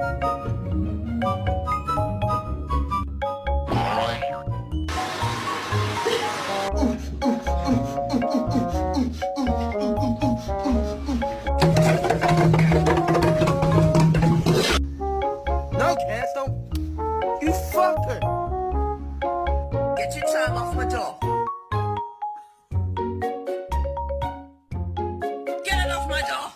No, Cass, don't. You fucker! Get your time off my door. Get it off my door.